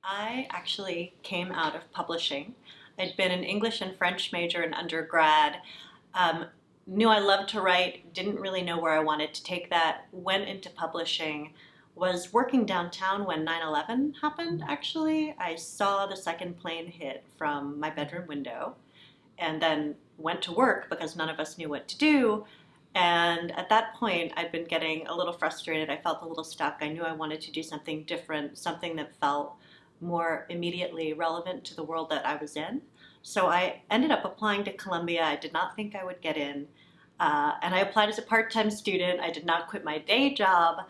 I actually came out of publishing. I'd been an English and French major in undergrad, um, knew I loved to write, didn't really know where I wanted to take that, went into publishing, was working downtown when 9/11 happened, actually. I saw the second plane hit from my bedroom window and then went to work because none of us knew what to do. And at that point, I'd been getting a little frustrated. I felt a little stuck. I knew I wanted to do something different, something that felt more immediately relevant to the world that I was in. So I ended up applying to Columbia. I did not think I would get in. And I applied as a part-time student. I did not quit my day job.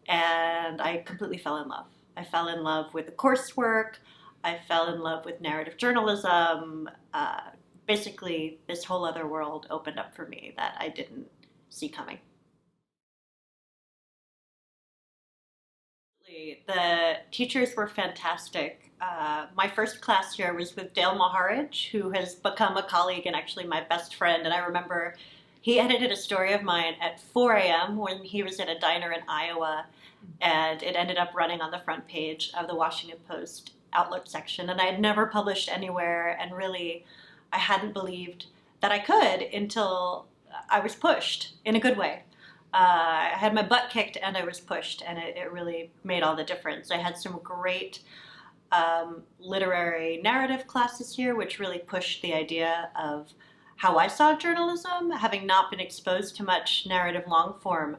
And I completely fell in love. I fell in love with the coursework. I fell in love with narrative journalism. Basically, this whole other world opened up for me that I didn't see coming. The teachers were fantastic. My first class here was with Dale Maharidge, who has become a colleague and actually my best friend. And I remember he edited a story of mine at 4 a.m. when he was at a diner in Iowa, and it ended up running on the front page of the Washington Post outlook section. And I had never published anywhere, and really, I hadn't believed that I could until I was pushed in a good way. I had my butt kicked and I was pushed, and it really made all the difference. I had some great literary narrative classes here, which really pushed the idea of how I saw journalism, having not been exposed to much narrative long form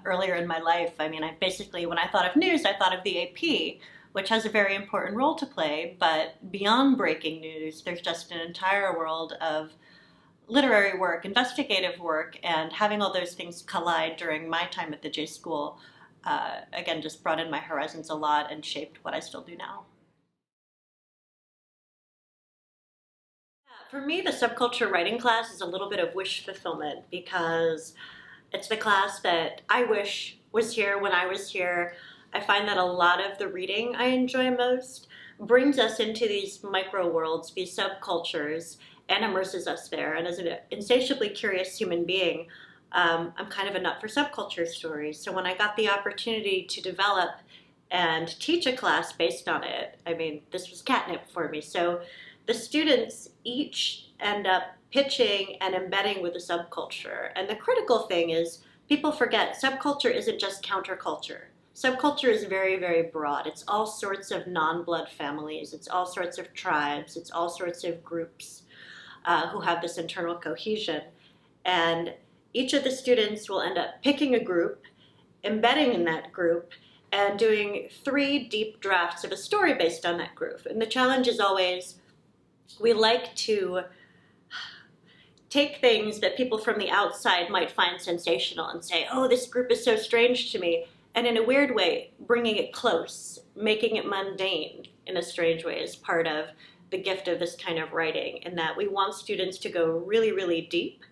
earlier in my life. I mean, when I thought of news, I thought of the AP, which has a very important role to play, but beyond breaking news, there's just an entire world of literary work, investigative work, and having all those things collide during my time at the J School, again, just broadened my horizons a lot and shaped what I still do now. For me, the subculture writing class is a little bit of wish fulfillment because it's the class that I wish was here when I was here. I find that a lot of the reading I enjoy most brings us into these micro worlds, these subcultures, and immerses us there. And as an insatiably curious human being, I'm kind of a nut for subculture stories. So when I got the opportunity to develop and teach a class based on it, I mean, this was catnip for me. So the students each end up pitching and embedding with a subculture. And the critical thing is people forget subculture isn't just counterculture. Subculture is very, very broad. It's all sorts of non-blood families. It's all sorts of tribes. It's all sorts of groups who have this internal cohesion. And each of the students will end up picking a group, embedding in that group, and doing 3 deep drafts of a story based on that group. And the challenge is always, we like to take things that people from the outside might find sensational and say, oh, this group is so strange to me. And in a weird way, bringing it close, making it mundane in a strange way is part of the gift of this kind of writing, in that we want students to go really, really deep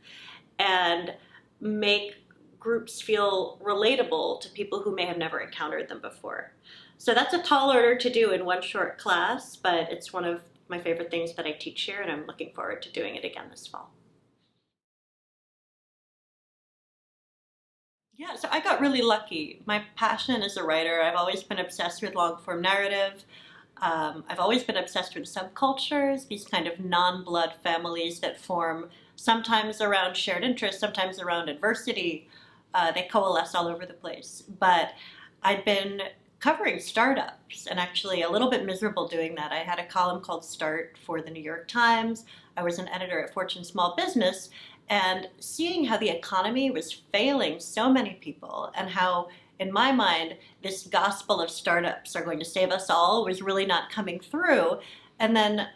and make groups feel relatable to people who may have never encountered them before. So that's a tall order to do in one short class, but it's one of my favorite things that I teach here, and I'm looking forward to doing it again this fall. Yeah, so I got really lucky. My passion as a writer, I've always been obsessed with long-form narrative. I've always been obsessed with subcultures, these kind of non-blood families that form sometimes around shared interests, sometimes around adversity. They coalesce all over the place. But I'd been covering startups and actually a little bit miserable doing that. I had a column called Start for the New York Times. I was an editor at Fortune Small Business, and seeing how the economy was failing so many people and how, in my mind, this gospel of startups are going to save us all was really not coming through. And then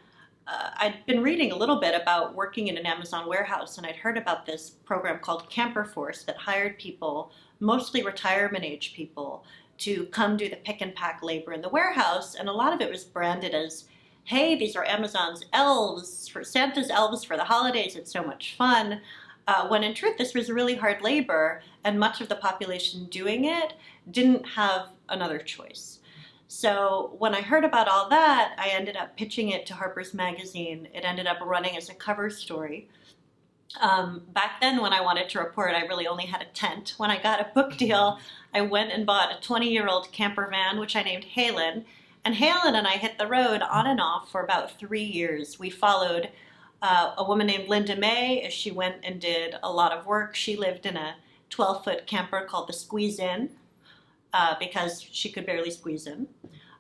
I'd been reading a little bit about working in an Amazon warehouse, and I'd heard about this program called Camper Force that hired people, mostly retirement age people, to come do the pick and pack labor in the warehouse. And a lot of it was branded as, hey, these are Amazon's elves, for Santa's elves for the holidays, it's so much fun. When in truth, this was really hard labor, and much of the population doing it didn't have another choice. So when I heard about all that, I ended up pitching it to Harper's Magazine. It ended up running as a cover story. Back then, when I wanted to report, I really only had a tent. When I got a book deal, I went and bought a 20-year-old camper van, which I named Halen, And Halen and I hit the road on and off for about 3 years. We followed a woman named Linda May as she went and did a lot of work. She lived in a 12-foot camper called the Squeeze In because she could barely squeeze in.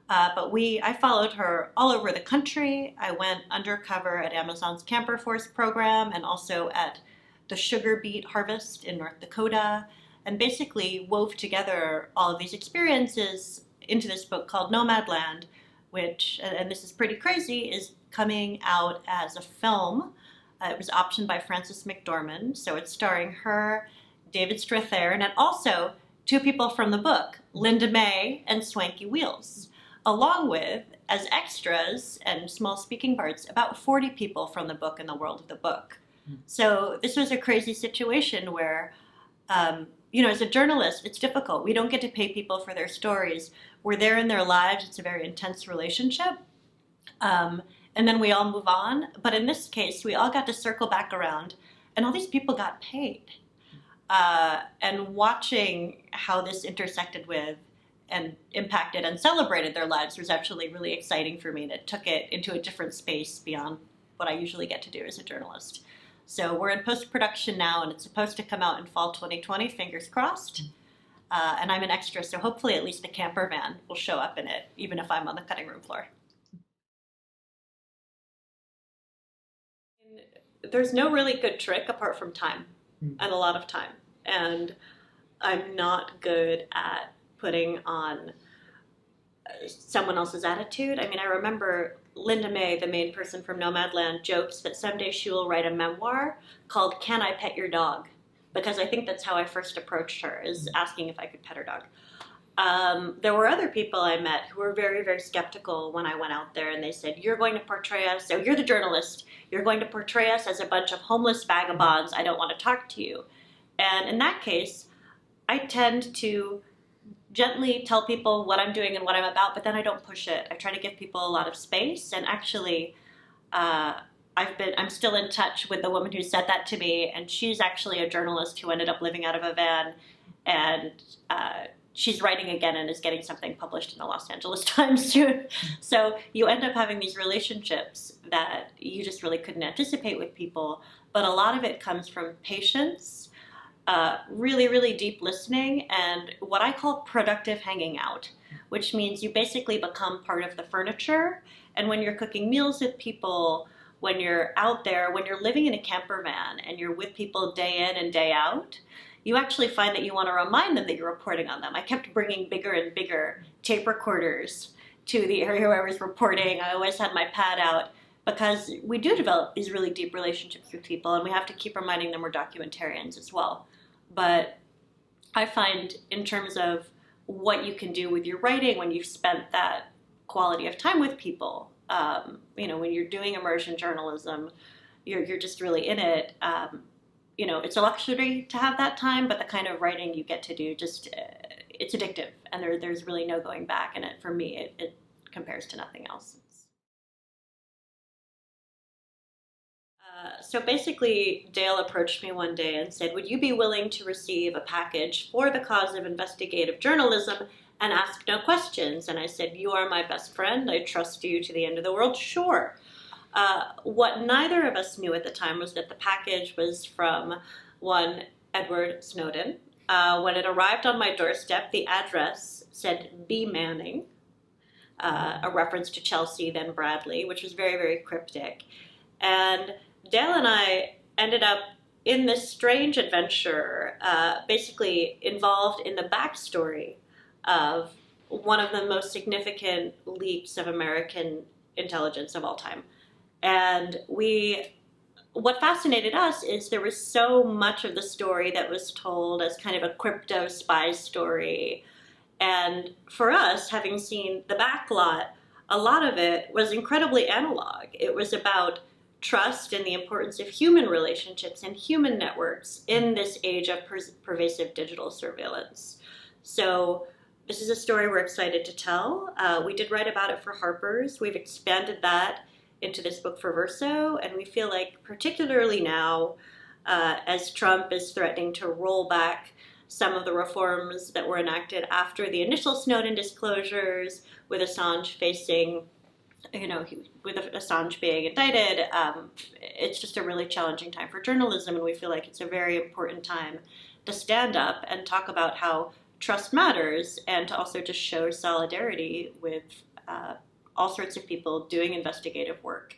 But I followed her all over the country. I went undercover at Amazon's Camper Force program and also at the sugar beet harvest in North Dakota, and basically wove together all of these experiences into this book called Nomadland, which, and this is pretty crazy, is coming out as a film. It was optioned by Frances McDormand, so it's starring her, David Strathairn, and also two people from the book, Linda May and Swanky Wheels, along with, as extras and small speaking parts, about 40 people from the book and the world of the book. So this was a crazy situation where, as a journalist, it's difficult. We don't get to pay people for their stories. We're there in their lives. It's a very intense relationship. And then we all move on. But in this case, we all got to circle back around, and all these people got paid. And watching how this intersected with and impacted and celebrated their lives was actually really exciting for me, and it took it into a different space beyond what I usually get to do as a journalist. So we're in post-production now, and it's supposed to come out in fall 2020, fingers crossed. And I'm an extra, so hopefully at least the camper van will show up in it, even if I'm on the cutting room floor. There's no really good trick apart from time, and a lot of time. And I'm not good at putting on someone else's attitude. I mean, I remember Linda May, the main person from Nomadland, jokes that someday she will write a memoir called Can I Pet Your Dog? Because I think that's how I first approached her, is asking if I could pet her dog. There were other people I met who were very, very skeptical when I went out there, and they said, you're going to portray us, so you're the journalist, you're going to portray us as a bunch of homeless vagabonds, I don't want to talk to you. And in that case, I tend to gently tell people what I'm doing and what I'm about, but then I don't push it. I try to give people a lot of space, and actually, I'm still in touch with the woman who said that to me, and she's actually a journalist who ended up living out of a van, and she's writing again and is getting something published in the Los Angeles Times soon. So you end up having these relationships that you just really couldn't anticipate with people, but a lot of it comes from patience, really, really deep listening, and what I call productive hanging out, which means you basically become part of the furniture. And when you're cooking meals with people, when you're out there, when you're living in a camper van and you're with people day in and day out, you actually find that you want to remind them that you're reporting on them. I kept bringing bigger and bigger tape recorders to the area where I was reporting. I always had my pad out, because we do develop these really deep relationships with people, and we have to keep reminding them we're documentarians as well. But I find, in terms of what you can do with your writing when you've spent that quality of time with people, when you're doing immersion journalism, you're just really in it. It's a luxury to have that time, but the kind of writing you get to do, it's addictive, and there's really no going back. And for me, it compares to nothing else. So basically, Dale approached me one day and said, would you be willing to receive a package for the cause of investigative journalism and ask no questions? And I said, you are my best friend. I trust you to the end of the world. Sure. What neither of us knew at the time was that the package was from one Edward Snowden. When it arrived on my doorstep, the address said B. Manning, a reference to Chelsea, then Bradley, which was very, very cryptic. And Dale and I ended up in this strange adventure, basically involved in the backstory of one of the most significant leaks of American intelligence of all time. And what fascinated us is there was so much of the story that was told as kind of a crypto spy story. And for us, having seen the backlot, a lot of it was incredibly analog. It was about trust and the importance of human relationships and human networks in this age of pervasive digital surveillance. So this is a story we're excited to tell. We did write about it for Harper's. We've expanded that into this book for Verso, and we feel like particularly now, as Trump is threatening to roll back some of the reforms that were enacted after the initial Snowden disclosures, with Assange facing, with Assange being indicted. It's just a really challenging time for journalism, and we feel like it's a very important time to stand up and talk about how trust matters, and to also just show solidarity with all sorts of people doing investigative work.